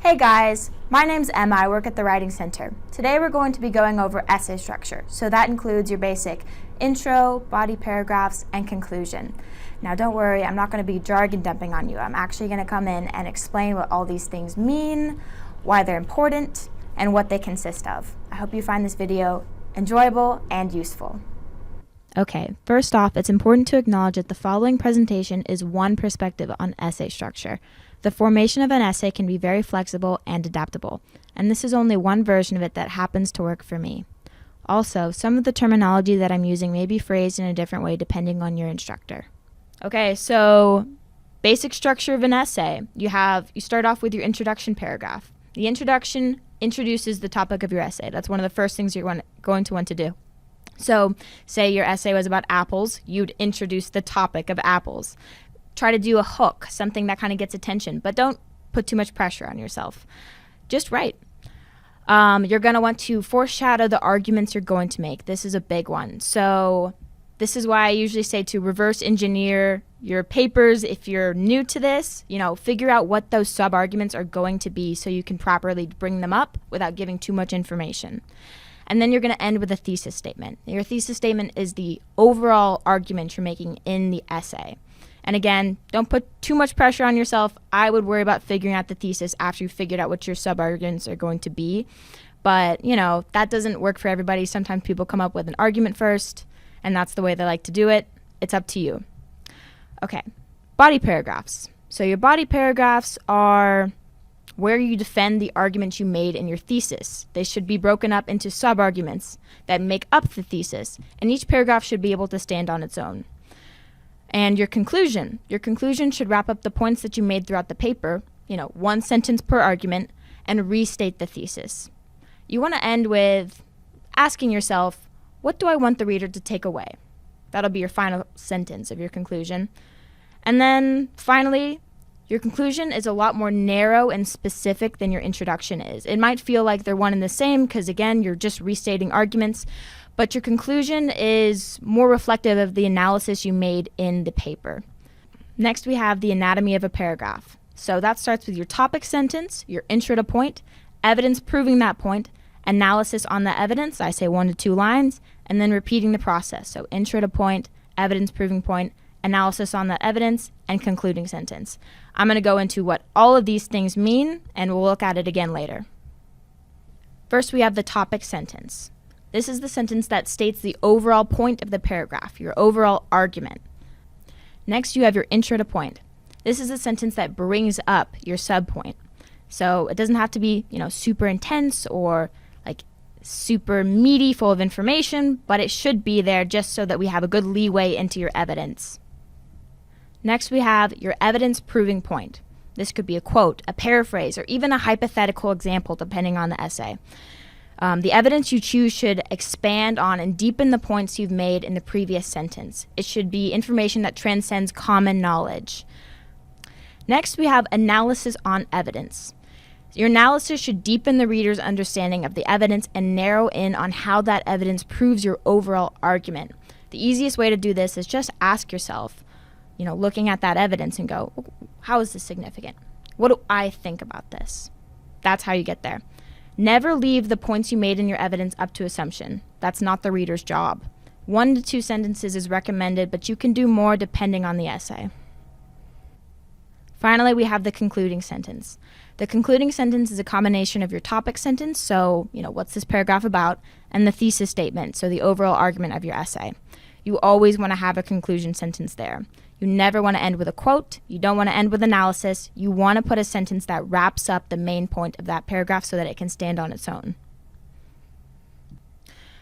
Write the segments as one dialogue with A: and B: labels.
A: Hey guys, my name's Emma. I work at the Writing Center. Today we're going to be going over essay structure. So that includes your basic intro, body paragraphs, and conclusion. Now don't worry, I'm not going to be jargon dumping on you. I'm actually going to come in and explain what all these things mean, why they're important, and what they consist of. I hope you find this video enjoyable and useful.
B: Okay, first off, it's important to acknowledge that the following presentation is one perspective on essay structure. The formation of an essay can be very flexible and adaptable, and this is only one version of it that happens to work for me. Also, some of the terminology that I'm using may be phrased in a different way depending on your instructor. Okay, so basic structure of an essay. You start off with your introduction paragraph. The introduction introduces the topic of your essay. That's one of the first things you're going to want to do. So, say your essay was about apples, you'd introduce the topic of apples. Try to do a hook, something that kind of gets attention, but don't put too much pressure on yourself. Just write. You're going to want to foreshadow the arguments you're going to make. This is a big one. So this is why I usually say to reverse engineer your papers. If you're new to this, figure out what those sub-arguments are going to be so you can properly bring them up without giving too much information. And then you're going to end with a thesis statement. Your thesis statement is the overall argument you're making in the essay. And again, don't put too much pressure on yourself. I would worry about figuring out the thesis after you figured out what your sub-arguments are going to be. But, that doesn't work for everybody. Sometimes people come up with an argument first, and that's the way they like to do it. It's up to you. Okay, body paragraphs. So your body paragraphs are where you defend the arguments you made in your thesis. They should be broken up into sub-arguments that make up the thesis, and each paragraph should be able to stand on its own. And your conclusion. Your conclusion should wrap up the points that you made throughout the paper, one sentence per argument, and restate the thesis. You want to end with asking yourself, what do I want the reader to take away? That'll be your final sentence of your conclusion. And then finally, your conclusion is a lot more narrow and specific than your introduction is. It might feel like they're one and the same because, again, you're just restating arguments, but your conclusion is more reflective of the analysis you made in the paper. Next, we have the anatomy of a paragraph. So that starts with your topic sentence, your intro to point, evidence proving that point, analysis on the evidence, I say 1 to 2 lines, and then repeating the process. So intro to point, evidence proving point, analysis on the evidence, and concluding sentence. I'm going to go into what all of these things mean, and we'll look at it again later. First, we have the topic sentence. This is the sentence that states the overall point of the paragraph, your overall argument. Next, you have your intro to point. This is a sentence that brings up your subpoint. So it doesn't have to be, super intense or super meaty, full of information, but it should be there just so that we have a good leeway into your evidence. Next, we have your evidence proving point. This could be a quote, a paraphrase, or even a hypothetical example depending on the essay. The evidence you choose should expand on and deepen the points you've made in the previous sentence. It should be information that transcends common knowledge. Next, we have analysis on evidence. Your analysis should deepen the reader's understanding of the evidence and narrow in on how that evidence proves your overall argument. The easiest way to do this is just ask yourself, looking at that evidence and go, how is this significant? What do I think about this? That's how you get there. Never leave the points you made in your evidence up to assumption. That's not the reader's job. 1 to 2 sentences is recommended, but you can do more depending on the essay. Finally, we have the concluding sentence. The concluding sentence is a combination of your topic sentence, so, what's this paragraph about, and the thesis statement, so the overall argument of your essay. You always want to have a conclusion sentence there. You never want to end with a quote. You don't want to end with analysis. You want to put a sentence that wraps up the main point of that paragraph so that it can stand on its own.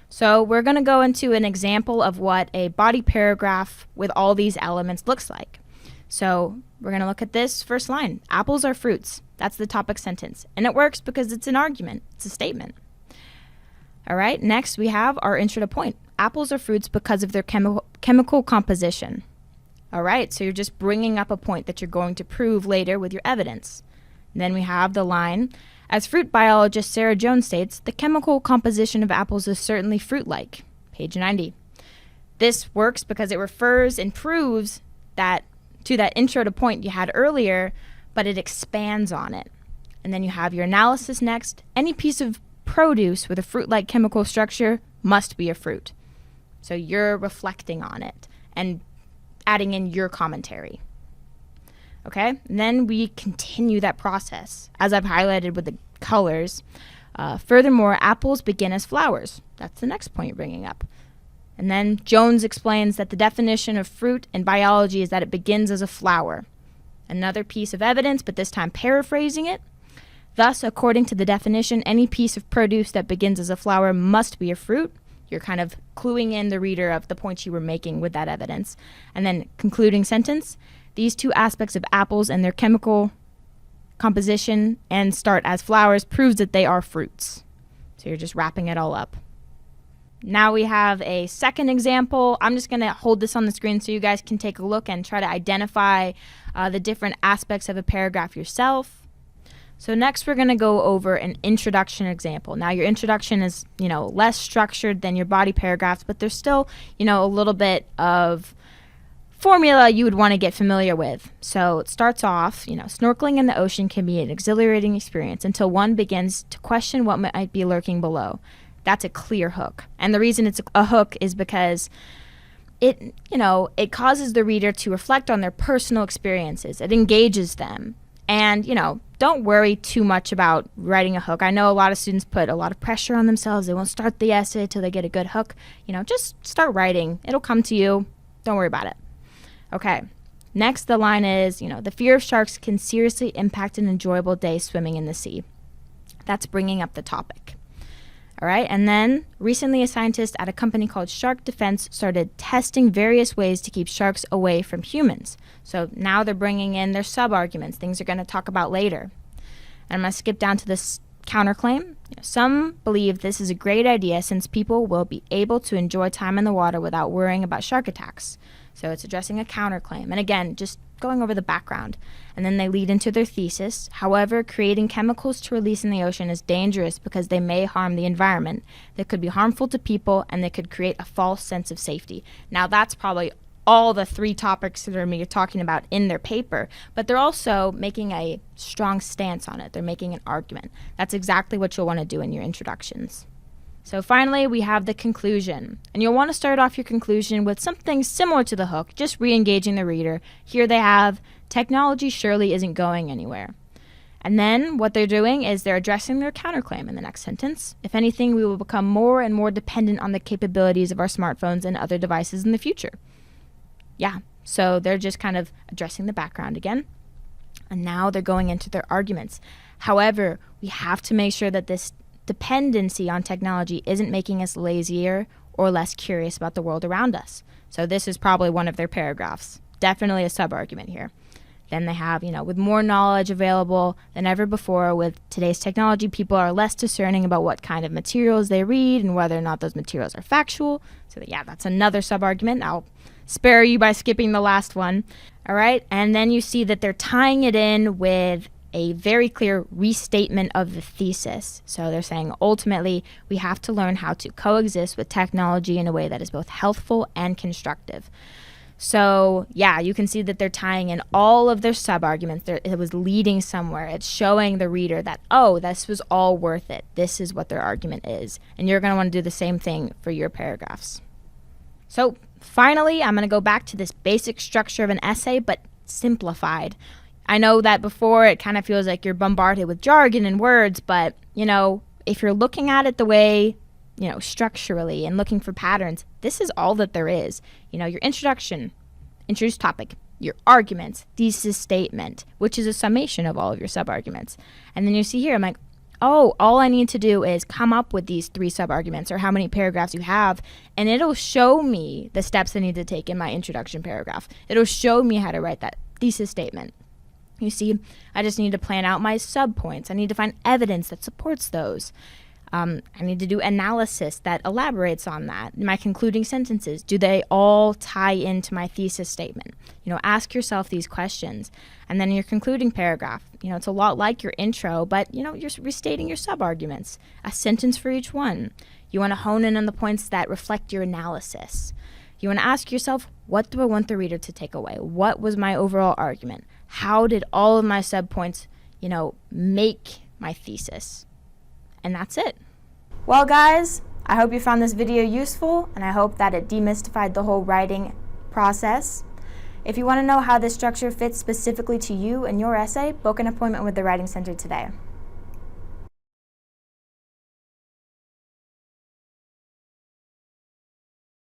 B: So we're going to go into an example of what a body paragraph with all these elements looks like. So we're going to look at this first line. Apples are fruits. That's the topic sentence. And it works because it's an argument. It's a statement. All right, next we have our intro to point. Apples are fruits because of their chemical composition. All right, so you're just bringing up a point that you're going to prove later with your evidence. And then we have the line, as fruit biologist Sarah Jones states, the chemical composition of apples is certainly fruit-like. Page 90. This works because it refers and proves that to that intro to point you had earlier, but it expands on it. And then you have your analysis next. Any piece of produce with a fruit-like chemical structure must be a fruit. So you're reflecting on it and adding in your commentary. Okay, and then we continue that process, as I've highlighted with the colors. Furthermore, apples begin as flowers. That's the next point you're bringing up. And then Jones explains that the definition of fruit in biology is that it begins as a flower. Another piece of evidence, but this time paraphrasing it. Thus, according to the definition, any piece of produce that begins as a flower must be a fruit. You're kind of cluing in the reader of the points you were making with that evidence. And then concluding sentence, these two aspects of apples and their chemical composition and start as flowers proves that they are fruits. So you're just wrapping it all up. Now we have a second example. I'm just going to hold this on the screen so you guys can take a look and try to identify the different aspects of a paragraph yourself. So next we're going to go over an introduction example. Now your introduction is, less structured than your body paragraphs, but there's still, a little bit of formula you would want to get familiar with. So it starts off, snorkeling in the ocean can be an exhilarating experience until one begins to question what might be lurking below. That's a clear hook. And the reason it's a hook is because it causes the reader to reflect on their personal experiences. It engages them. And, don't worry too much about writing a hook. I know a lot of students put a lot of pressure on themselves. They won't start the essay till they get a good hook. Just start writing. It'll come to you. Don't worry about it. Okay. Next, the line is, the fear of sharks can seriously impact an enjoyable day swimming in the sea. That's bringing up the topic. All right. And then recently a scientist at a company called Shark Defense started testing various ways to keep sharks away from humans. So now they're bringing in their sub-arguments, things they're going to talk about later. And I'm going to skip down to this counterclaim. Some believe this is a great idea since people will be able to enjoy time in the water without worrying about shark attacks. So it's addressing a counterclaim. And again, just going over the background. And then they lead into their thesis. However, creating chemicals to release in the ocean is dangerous because they may harm the environment. They could be harmful to people and they could create a false sense of safety. Now that's probably all the three topics that they're talking about in their paper, but they're also making a strong stance on it. They're making an argument. That's exactly what you'll want to do in your introductions. So finally, we have the conclusion. And you'll want to start off your conclusion with something similar to the hook, just re-engaging the reader. Here they have, technology surely isn't going anywhere. And then what they're doing is they're addressing their counterclaim in the next sentence. If anything, we will become more and more dependent on the capabilities of our smartphones and other devices in the future. Yeah, so they're just kind of addressing the background again. And now they're going into their arguments. However, we have to make sure that this dependency on technology isn't making us lazier or less curious about the world around us. So this is probably one of their paragraphs. Definitely a sub-argument here. Then they have, with more knowledge available than ever before with today's technology, people are less discerning about what kind of materials they read and whether or not those materials are factual. So that's another sub-argument. I'll spare you by skipping the last one. All right. And then you see that they're tying it in with a very clear restatement of the thesis. So they're saying ultimately we have to learn how to coexist with technology in a way that is both healthful and constructive. So you can see that they're tying in all of their sub-arguments. It was leading somewhere. It's showing the reader that, this was all worth it. This is what their argument is. And you're going to want to do the same thing for your paragraphs. So finally, I'm going to go back to this basic structure of an essay, but simplified. I know that before it kind of feels like you're bombarded with jargon and words, but, if you're looking at it the way, structurally and looking for patterns, this is all that there is. Your introduction, introduce topic, your arguments, thesis statement, which is a summation of all of your sub-arguments. And then you see here, I'm like, all I need to do is come up with these 3 sub-arguments or how many paragraphs you have, and it'll show me the steps I need to take in my introduction paragraph. It'll show me how to write that thesis statement. You see, I just need to plan out my sub-points. I need to find evidence that supports those. I need to do analysis that elaborates on that. My concluding sentences, do they all tie into my thesis statement? Ask yourself these questions. And then your concluding paragraph, it's a lot like your intro, but, you're restating your sub-arguments, a sentence for each one. You want to hone in on the points that reflect your analysis. You want to ask yourself, what do I want the reader to take away? What was my overall argument? How did all of my sub-points, make my thesis. And that's it.
A: Well, guys, I hope you found this video useful, and I hope that it demystified the whole writing process. If you want to know how this structure fits specifically to you and your essay, book an appointment with the Writing Center today.